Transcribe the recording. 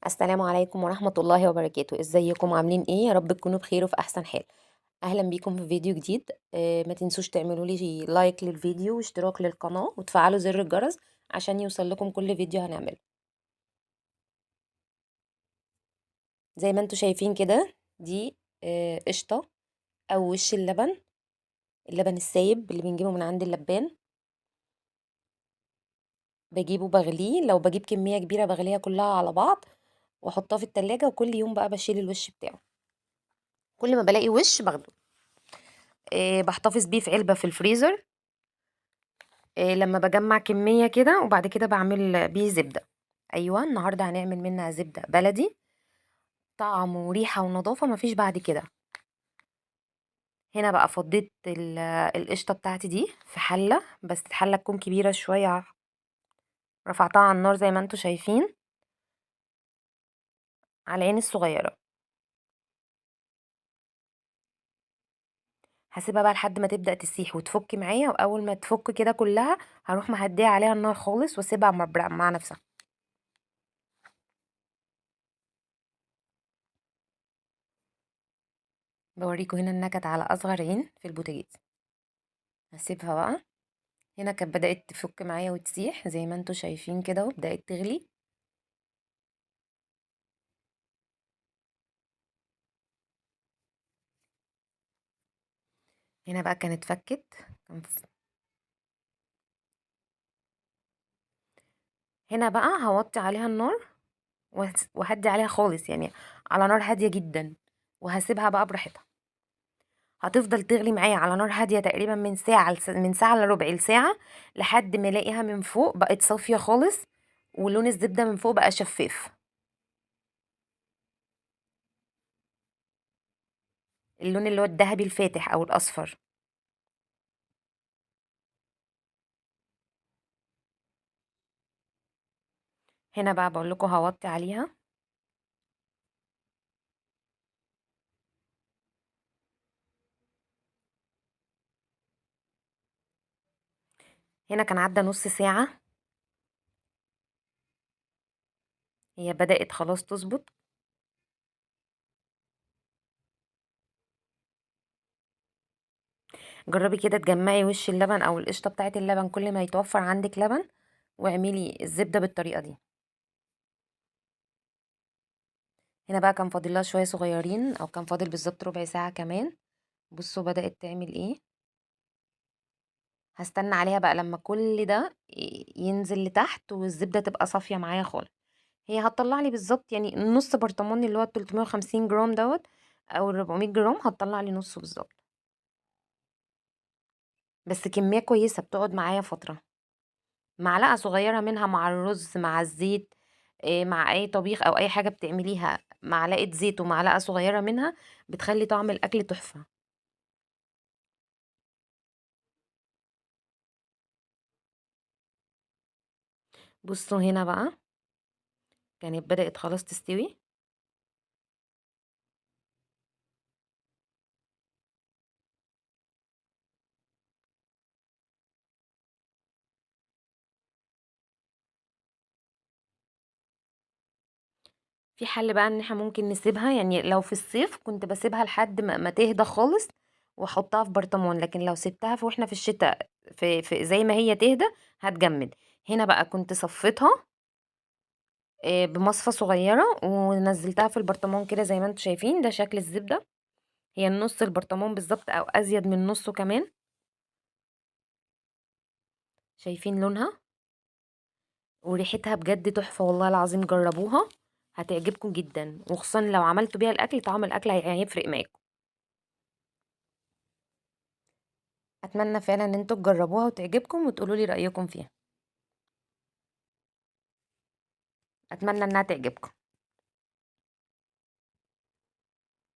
السلام عليكم ورحمة الله وبركاته، ازيكم عاملين ايه؟ يا رب تكونوا بخير وفي احسن حال. اهلا بيكم في فيديو جديد. ما تنسوش تعملوا لي لايك للفيديو واشتراك للقناة وتفعلوا زر الجرس عشان يوصل لكم كل فيديو هنعمله. زي ما انتوا شايفين كده، دي قشطة او وش اللبن السايب اللي بنجيبه من عند اللبان. بجيبه بغليه، لو بجيب كمية كبيرة بغليها كلها على بعض واحطها في التلاجة، وكل يوم بقى بشيل الوش بتاعه. كل ما بلاقي وش باخده. بحتفظ بيه في علبة في الفريزر. لما بجمع كمية كده وبعد كده بعمل بيه زبدة. ايوه، النهاردة هنعمل منها زبدة بلدي، طعم وريحة ونظافة مفيش بعد كده. هنا بقى فضيت القشطة بتاعتي دي في حلة، بس الحلة تكون كبيرة شوية. رفعتها على النار زي ما انتوا شايفين على العين الصغيرة. هسيبها بقى لحد ما تبدأ تسيح وتفك معايا، واول ما تفك كده كلها هروح مهدية عليها النار خالص واسيبها مع نفسها. بوريكم هنا النكت على اصغر عين في البوتاجاز. هسيبها بقى. هنا كانت بدأت تفك معايا وتسيح زي ما انتوا شايفين كده، وبدأت تغلي. هنا بقى كانت فكت. كان ف- هنا بقى هوطي عليها النار وهدي عليها خالص، يعني على نار هادية جدا، وهسيبها بقى براحتها. هتفضل تغلي معايا على نار هادية تقريبا من ساعة لربع لساعة، لحد ما الاقيها من فوق بقت صافية خالص، ولون الزبدة من فوق بقى شفاف، اللون اللي هو الذهبي الفاتح او الاصفر. هنا بقى بقول لكم هوطي عليها. هنا كان عدى نص ساعة، هي بدأت خلاص تظبط. جربي كده تجمعي وش اللبن او القشطه بتاعه اللبن كل ما يتوفر عندك لبن، واعملي الزبده بالطريقه دي. هنا بقى كان فاضل لها شويه صغيرين، او كان فاضل بالظبط ربع ساعه كمان. بصوا بدأت تعمل ايه. هستنى عليها بقى لما كل ده ينزل لتحت والزبده تبقى صافيه معايا خالص. هي هتطلع لي بالظبط يعني نص برطمان اللي هو 350 جرام دوت، او 400 جرام هتطلع لي نصه بالظبط. بس كميه كويسه بتقعد معايا فتره. معلقة صغيرة منها مع الرز مع الزيت، مع أي طبيخ أو أي حاجة بتعمليها، معلقة زيت ومعلقة صغيرة منها بتخلي طعم الأكل تحفة. بصوا هنا بقى كانت بدأت خلاص تستوي. في حل بقى ان احنا ممكن نسيبها، يعني لو في الصيف كنت بسيبها لحد ما تهدى خالص واحطها في برطمان، لكن لو سبتها واحنا في الشتاء في زي ما هي تهدى هتجمد. هنا بقى كنت صفيتها بمصفى صغيرة ونزلتها في البرطمان كده زي ما انتوا شايفين، ده شكل الزبدة. هي نص البرطمان بالظبط او ازيد من نصه كمان. شايفين لونها وريحتها بجد تحفة، والله العظيم جربوها هتعجبكم جدا، وخصوصا لو عملتوا بيها الاكل طعم الاكل هيفرق معاكم. اتمنى فعلا ان انتوا تجربوها وتعجبكم وتقولوا لي رايكم فيها. اتمنى انها تعجبكم.